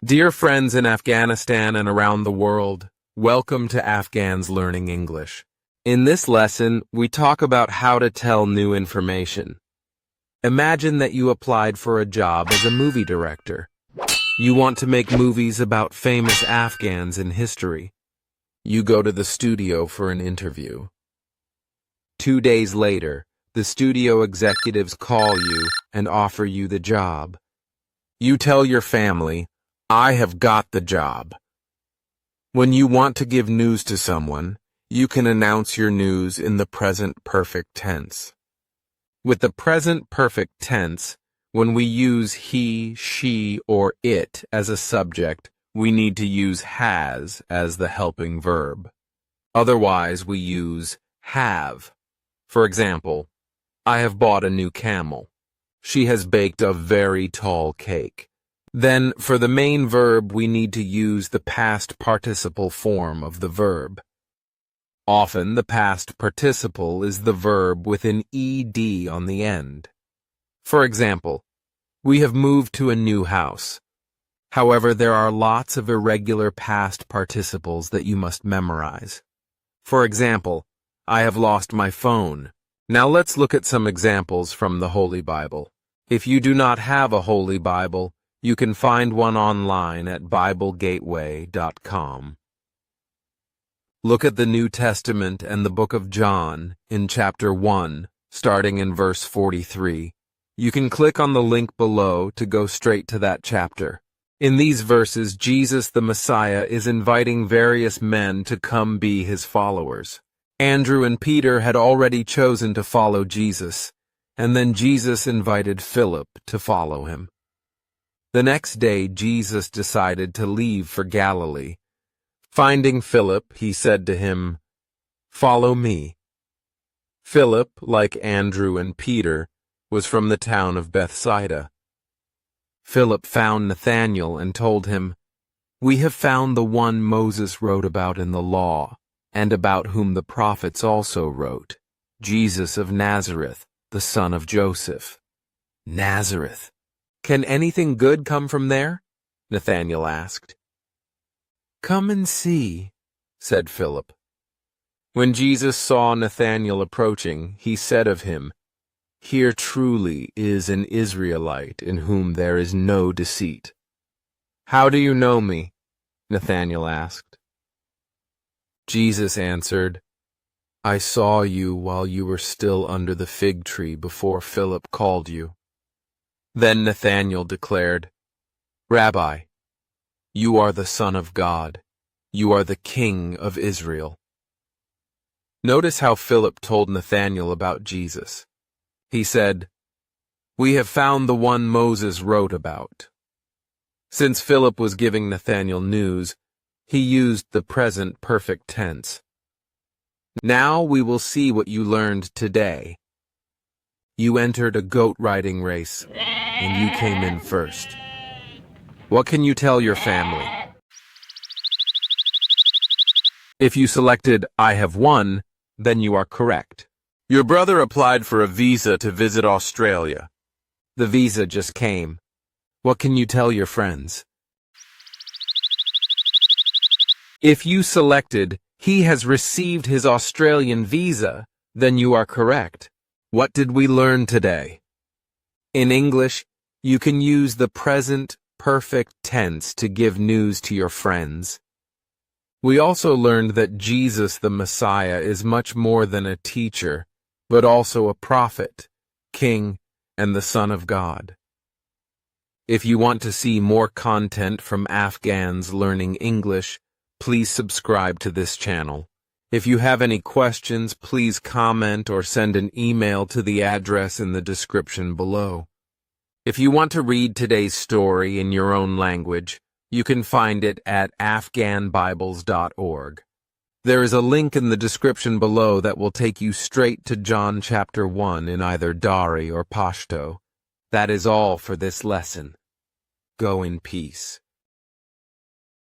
Dear friends in Afghanistan and around the world, welcome to Afghans Learning English. In this lesson, we talk about how to tell new information. Imagine that you applied for a job as a movie director. You want to make movies about famous Afghans in history. You go to the studio for an interview. 2 days later, the studio executives call you and offer you the job. You tell your family, "I have got the job." When you want to give news to someone, you can announce your news in the present perfect tense. With the present perfect tense, when we use he, she, or it as a subject, we need to use has as the helping verb. Otherwise, we use have. For example, I have bought a new camel. She has baked a very tall cake. Then, for the main verb, we need to use the past participle form of the verb. Often, the past participle is the verb with an ed on the end. For example, we have moved to a new house. However, there are lots of irregular past participles that you must memorize. For example, I have lost my phone. Now let's look at some examples from the Holy Bible. If you do not have a Holy Bible, you can find one online at BibleGateway.com. Look at the New Testament and the book of John in chapter 1, starting in verse 43. You can click on the link below to go straight to that chapter. In these verses, Jesus the Messiah is inviting various men to come be his followers. Andrew and Peter had already chosen to follow Jesus, and then Jesus invited Philip to follow him. The next day, Jesus decided to leave for Galilee. Finding Philip, he said to him, "Follow me." Philip, like Andrew and Peter, was from the town of Bethsaida. Philip found Nathanael and told him, "We have found the one Moses wrote about in the law, and about whom the prophets also wrote, Jesus of Nazareth, the son of Joseph." Nazareth. Can anything good come from there? Nathanael asked. "Come and see," said Philip. When Jesus saw Nathanael approaching, he said of him, "Here truly is an Israelite in whom there is no deceit." "How do you know me?" Nathanael asked. Jesus answered, "I saw you while you were still under the fig tree before Philip called you." Then Nathanael declared, "Rabbi, you are the Son of God. You are the King of Israel." Notice how Philip told Nathanael about Jesus. He said, "We have found the one Moses wrote about." Since Philip was giving Nathanael news, he used the present perfect tense. Now we will see what you learned today. You entered a goat riding race, and you came in first. What can you tell your family? If you selected I have won, then you are correct. Your brother applied for a visa to visit Australia. The visa just came. What can you tell your friends? If you selected he has received his Australian visa, then you are correct. What did we learn today? In English, you can use the present perfect tense to give news to your friends. We also learned that Jesus the Messiah is much more than a teacher, but also a prophet, king, and the Son of God. If you want to see more content from Afghans Learning English, please subscribe to this channel. If you have any questions, please comment or send an email to the address in the description below. If you want to read today's story in your own language, you can find it at afghanbibles.org. There is a link in the description below that will take you straight to John chapter 1 in either Dari or Pashto. That is all for this lesson. Go in peace.